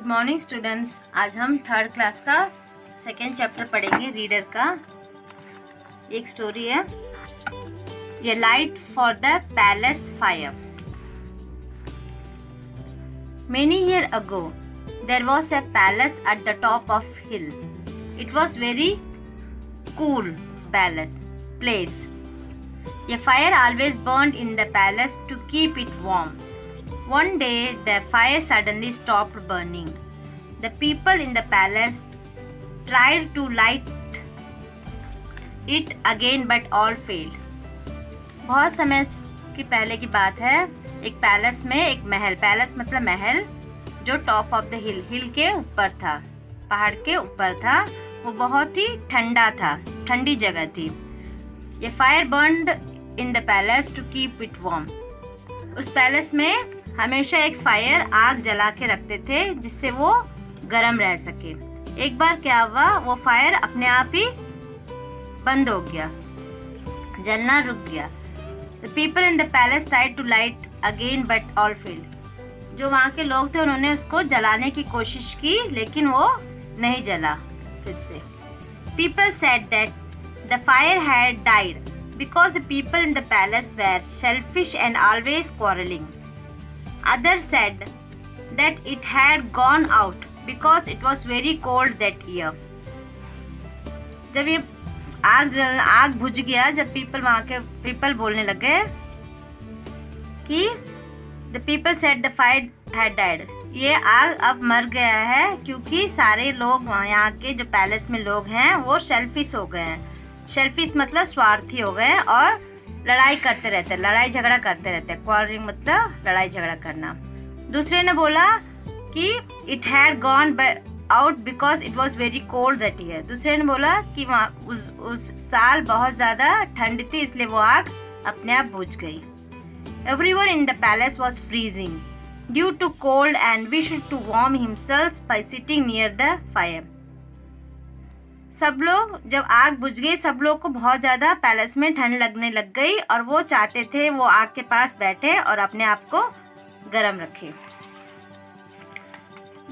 Good morning students. आज हम third class का सेकेंड चैप्टर पढ़ेंगे रीडर का। एक स्टोरी है, ये light for the palace fire. Many years ago, there was a palace at the top of hill. It was very cool place. A fire always burned in the palace to keep it warm. One day, the fire suddenly stopped burning. The people in the palace tried to light it again, but all failed. बहुत समय की पहले की बात है। एक palace में एक महल, पैलेस मतलब महल, जो टॉप ऑफ द हिल के ऊपर था, पहाड़ के ऊपर था। वो बहुत ही ठंडा था, ठंडी जगह थी। ये fire burned in the palace to keep it warm. उस पैलेस में हमेशा एक फायर, आग जला के रखते थे जिससे वो गर्म रह सके। एक बार क्या हुआ, वो फायर अपने आप ही बंद हो गया, जलना रुक गया। The people in the palace tried to light again, but all failed. जो वहाँ के लोग थे उन्होंने उसको जलाने की कोशिश की, लेकिन वो नहीं जला फिर से। People said that the fire had died because the people in the palace were selfish and always quarreling. Others said that it had gone out because it was very cold that year. जब ये आग बुझ गया, जब वहाँ के people बोलने लगे कि the people said the fire had died, ये आग अब मर गया है क्योंकि सारे लोग यहाँ के जो पैलेस में लोग हैं वो सेल्फिश हो गए हैं। सेल्फिश मतलब स्वार्थी हो गए और लड़ाई करते रहते, लड़ाई झगड़ा करते रहते। क्वारलिंग मतलब लड़ाई झगड़ा करना। दूसरे ने बोला कि it had gone out because it was very cold that year. दूसरे ने बोला कि वहाँ उस साल बहुत ज़्यादा ठंड थी, इसलिए वो आग अपने आप बुझ गई। Everyone in the palace was freezing due to cold and wished to warm himself by sitting near the fire. सब लोग, जब आग बुझ गई, सब लोग को बहुत ज़्यादा पैलेस में ठंड लगने लग गई और वो चाहते थे वो आग के पास बैठे और अपने आप को गर्म रखे।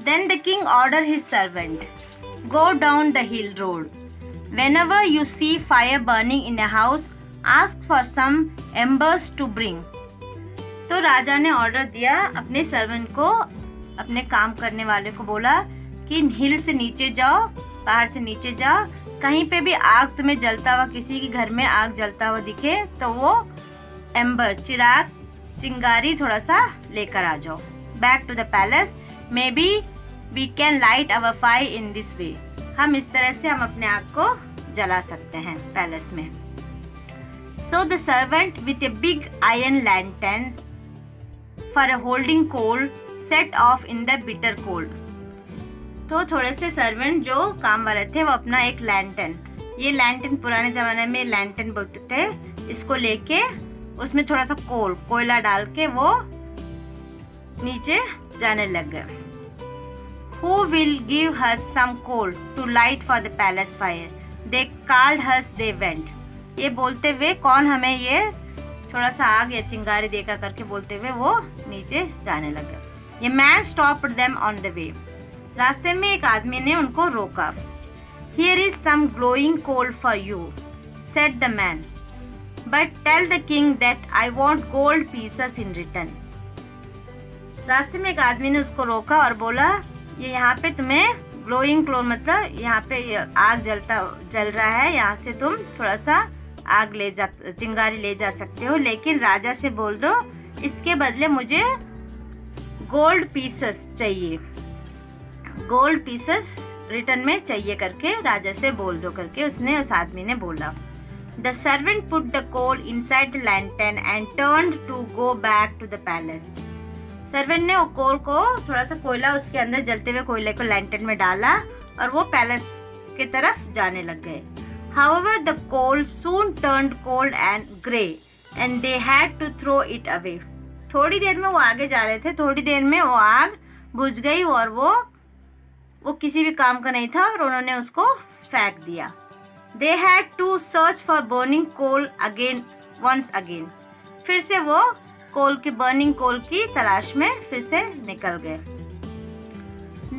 Then the king ordered his servant, go down the hill road. Whenever you see fire burning in a house, ask for some embers to bring. तो राजा ने ऑर्डर दिया अपने सर्वेंट को, अपने काम करने वाले को बोला कि हिल से नीचे जाओ, पहाड़ से नीचे जाओ, कहीं पे भी आग तुम्हें जलता हुआ, किसी के घर में आग जलता हुआ दिखे तो वो एम्बर, चिराग, चिंगारी थोड़ा सा लेकर आ जाओ। Back to the palace, maybe we can light our fire in this way. हम इस तरह से हम अपने आग को जला सकते हैं पैलेस में। So the servant with a big iron lantern for holding coal set off in the bitter cold. तो थोड़े से सर्वेंट जो काम वाले थे वो अपना एक लैंटर्न, ये लैंटर्न पुराने ज़माने में लैंटर्न बोलते थे, इसको लेके उसमें थोड़ा सा कोयला डाल के वो नीचे जाने लग गए। Who will give us some coal to light for the palace fire? They called us, they went. ये बोलते हुए, कौन हमें ये थोड़ा सा आग या चिंगारी देकर करके बोलते हुए वो नीचे जाने लगे। ये man stopped them on the way. रास्ते में एक आदमी ने उनको रोका। Here is some glowing coal for you, said the man. But tell the king that I want gold pieces in return. रास्ते में एक आदमी ने उसको रोका और बोला, ये यहाँ पे तुम्हें ग्लोइंग क्लो मतलब यहाँ पे आग जल रहा है, यहाँ से तुम थोड़ा सा आग चिंगारी ले जा सकते हो, लेकिन राजा से बोल दो इसके बदले मुझे गोल्ड पीसेस चाहिए, गोल्ड पीसेस रिटर्न में चाहिए करके राजा से बोल दो करके उसने, उस आदमी ने बोला। The servant put the coal inside the lantern and turned to go back to the palace. Servant ने वो कोल को, थोड़ा सा कोयला उसके अंदर जलते हुए कोयले को लैंटर्न में डाला और वो पैलेस की तरफ जाने लग गए। However, the coal soon turned cold and grey, and they had to throw it away. थोड़ी देर में वो आगे जा रहे थे, थोड़ी देर में वो आग बुझ गई और वो किसी भी काम का नहीं था और उन्होंने उसको फेंक दिया। They had to search for burning coal again, once again. फिर से वो बर्निंग कोल की तलाश में फिर से निकल गए।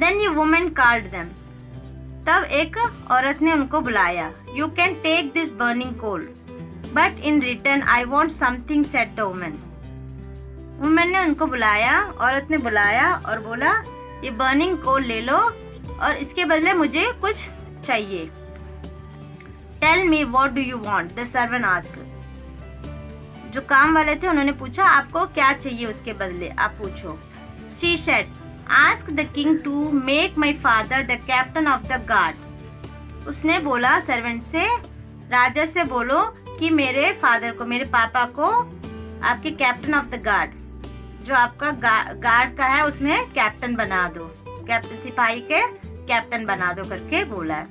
Then a woman called them. तब एक औरत ने उनको बुलाया. You can take this burning coal, but in return I want something, said the woman. Women ने उनको बुलाया, औरत ने बुलाया और बोला ये बर्निंग कोल ले लो और इसके बदले मुझे कुछ चाहिए. Tell me what do you want? The servant asked. जो काम वाले थे उन्होंने पूछा आपको क्या चाहिए उसके बदले, आप पूछो. She said, ask the king to make my father the captain of the guard. उसने बोला सर्वेंट से, राजा से बोलो कि मेरे फादर को, मेरे पापा को आपके कैप्टन ऑफ द गार्ड, जो आपका गार्ड का है उसमें कैप्टन बना दो, कैप्टन सिपाही के कैप्टन बना दो करके बोला.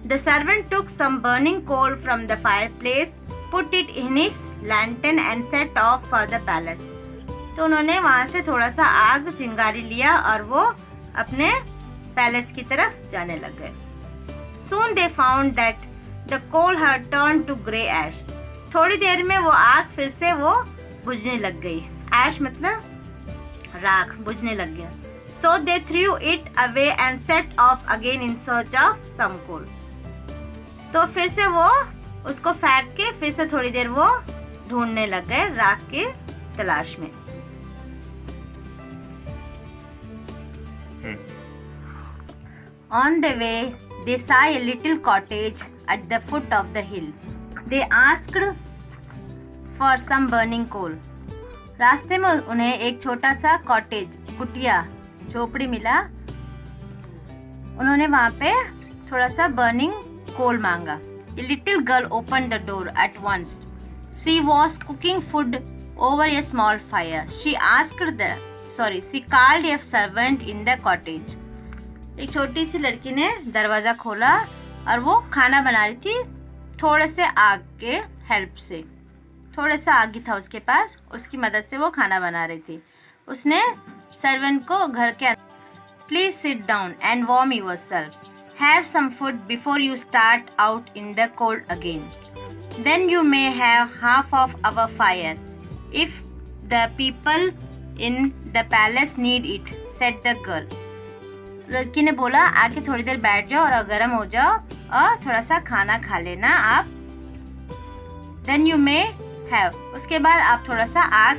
The servant took some burning coal from the fireplace, put it in his lantern and set off for the palace. तो उन्होंने वहाँ से थोड़ा सा आग चिंगारी लिया और वो अपने पैलेस की तरफ जाने लग गए. Soon they found that the coal had turned to grey ash. थोड़ी देर में वो आग फिर से वो बुझने लग गई. Ash मतलब राख, बुझने लग गया. So they threw it away and set off again in search of some coal. तो फिर से वो उसको फेंक के फिर से थोड़ी देर वो ढूंढने लग गए राख की तलाश में. On the way, they saw a little cottage at the foot of the hill. They asked for some burning coal. रास्ते में उन्हें एक छोटा सा कॉटेज, कुटिया, झोपड़ी मिला. उन्होंने वहाँ पे थोड़ा सा बर्निंग कोल मांगा. A little girl opened the door at once. She was cooking food over a small fire. She called a servant in the cottage. एक छोटी सी लड़की ने दरवाजा खोला और वो खाना बना रही थी थोड़े से आग के हेल्प से. थोड़ा सा आग था उसके पास, उसकी मदद से वो खाना बना रही थी. उसने सर्वेंट को घर के please sit down and warm yourself. Have some food before you start out in the cold again. Then you may have half of our fire if the people in the palace need it, said the girl. लड़की ने बोला आके थोड़ी देर बैठ जाओ और गर्म हो जाओ और थोड़ा सा खाना खा लेना आप. Then you may have. उसके बाद आप थोड़ा सा आग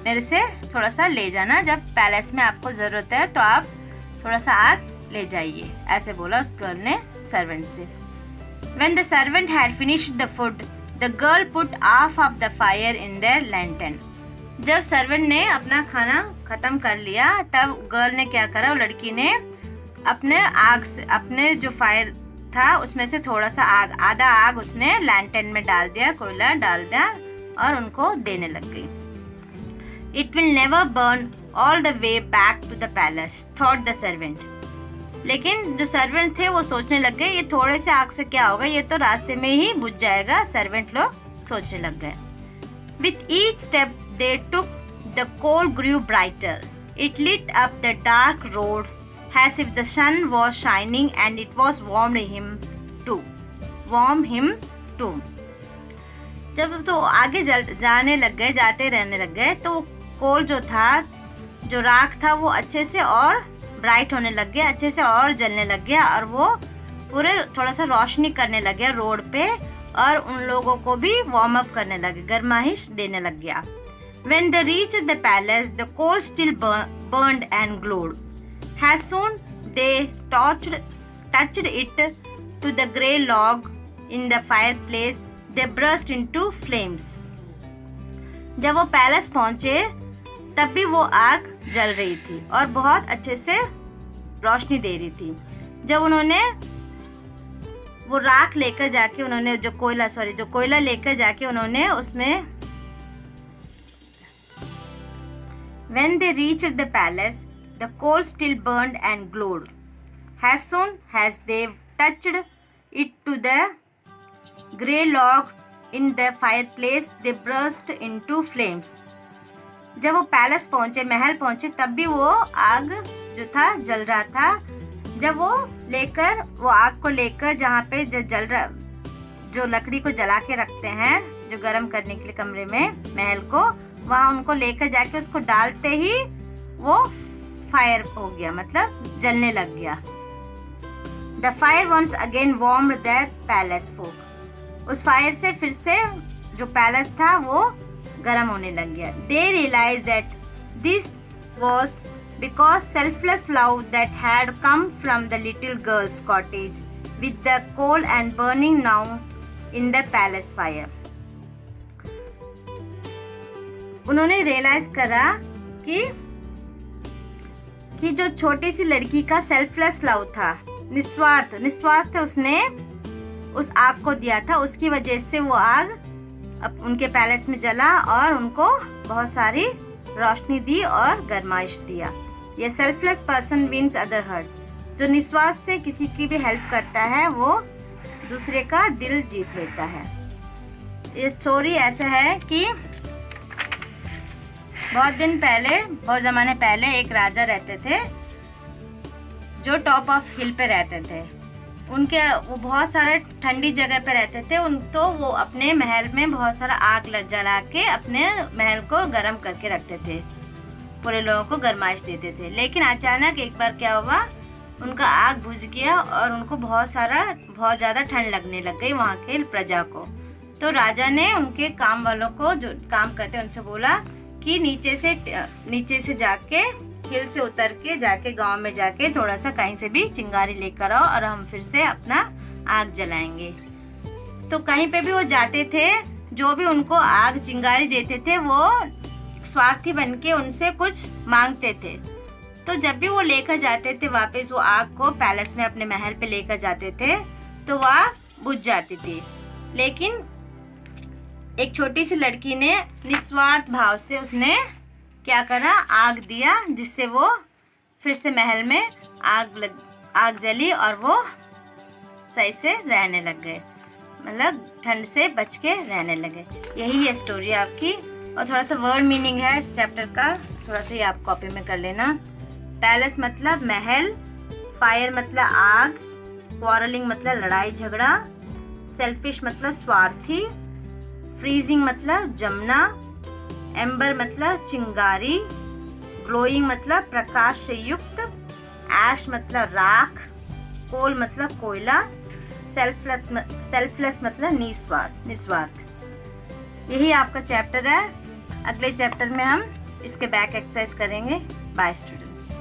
मेरे से थोड़ा सा ले जाना. जब पैलेस में आपको ज़रूरत है तो आप थोड़ा सा आग ले जाइए, ऐसे बोला उस गर्ल ने सर्वेंट से. When the servant had finished the food, the girl put half of the fire in the lantern. जब सर्वेंट ने अपना खाना खत्म कर लिया तब गर्ल ने क्या करा, वो लड़की ने अपने आग से, अपने जो फायर था उसमें से थोड़ा सा आग, आधा आग उसने लैंटर्न में डाल दिया, कोयला डाल दिया और उनको देने लग गई. It will never burn all the way back to the palace, thought the servant. लेकिन जो सर्वेंट थे वो सोचने लग गए ये थोड़े से आग से क्या होगा, ये तो रास्ते में ही बुझ जाएगा. सर्वेंट लोग सोचने लग गए. With each step they took, the coal grew brighter. It lit up the dark road as if the sun was shining and it was warm him too. जब तो आगे जाने लग गए, जाते रहने लग गए तो कोल जो था, जो राख था वो अच्छे से और ब्राइट होने लग गया, अच्छे से और जलने लग गया और वो पूरे थोड़ा सा रोशनी करने लग गया रोड पे और उन लोगों को भी वार्म अप करने लगे, गर्माइश देने लग गया. When they reached the palace, the coal still burned and glowed. As soon they touched it to the grey log in the fireplace, they burst into flames. जब वो पैलेस पहुंचे तब भी वो आग जल रही थी और बहुत अच्छे से रोशनी दे रही थी. जब उन्होंने वो राख लेकर जाके, उन्होंने जो कोयला लेकर जाके उन्होंने उसमें, when they reached the palace, the coal still burned and glowed. As soon as they touched it to the grey log in the fireplace, they burst into flames. जब वो पैलेस पहुंचे, महल पहुंचे, तब भी वो आग जो था जल रहा था. जब वो आग को लेकर जहाँ पे जो लकड़ी को जला के रखते हैं, जो गर्म करने के लिए कमरे में महल को, वहाँ उनको लेकर जाके उसको डालते ही वो फायर हो गया, मतलब जलने लग गया। The fire once again warmed the palace folk। उस फायर से फिर से जो पैलेस था वो गर्म होने लग गया। They realise that this was because selfless love that had come from the little girl's cottage with the coal and burning now in the palace fire. उन्होंने रियलाइज करा कि जो छोटी सी लड़की का सेल्फलेस लव था, निस्वार्थ से उसने उस आग को दिया था, उसकी वजह से वो आग अब उनके पैलेस में जला और उनको बहुत सारी रोशनी दी और गरमाइश दिया। ये selfless person wins other heart. जो निस्वार्थ से किसी की भी हेल्प करता है वो दूसरे का दिल जीत लेता है। ये स्टोरी ऐसा है कि बहुत ज़माने पहले एक राजा रहते थे जो टॉप ऑफ हिल पे रहते थे। वो बहुत सारे ठंडी जगह पे रहते थे। तो वो अपने महल में बहुत सारा आग जला के अपने महल को गर्म करके रखते थे, पूरे लोगों को गरमाइश देते थे। लेकिन अचानक एक बार क्या हुआ, उनका आग बुझ गया और उनको बहुत ज़्यादा ठंड लगने लग गई वहाँ के प्रजा को। तो राजा ने उनके काम वालों को, जो काम करते उनसे बोला कि नीचे से जाके हिल से उतर के जाके गांव में जाके थोड़ा सा कहीं से भी चिंगारी लेकर आओ और हम फिर से अपना आग जलाएंगे। तो कहीं पे भी वो जाते थे, जो भी उनको आग चिंगारी देते थे वो स्वार्थी बनके उनसे कुछ मांगते थे। तो जब भी वो लेकर जाते थे वापस वो आग को पैलेस में अपने महल पे लेकर जाते थे तो वह बुझ जाती थी। लेकिन एक छोटी सी लड़की ने निस्वार्थ भाव से उसने क्या करा, आग दिया, जिससे वो फिर से महल में आग जली और वो सही से रहने लग गए, मतलब ठंड से बच के रहने लगे। यही है स्टोरी आपकी। और थोड़ा सा वर्ड मीनिंग है इस चैप्टर का, थोड़ा सा ये आप कॉपी में कर लेना। पैलेस मतलब महल, फायर मतलब आग, क्वारलिंग मतलब लड़ाई झगड़ा, सेल्फिश मतलब स्वार्थी, फ्रीजिंग मतलब जमना, एम्बर मतलब चिंगारी, ग्लोइंग मतलब प्रकाश से युक्त, ऐश मतलब राख, कोल मतलब कोयला, सेल्फलेस मतलब निस्वार्थ। यही आपका चैप्टर है। अगले चैप्टर में हम इसके बैक एक्सरसाइज करेंगे। Bye students.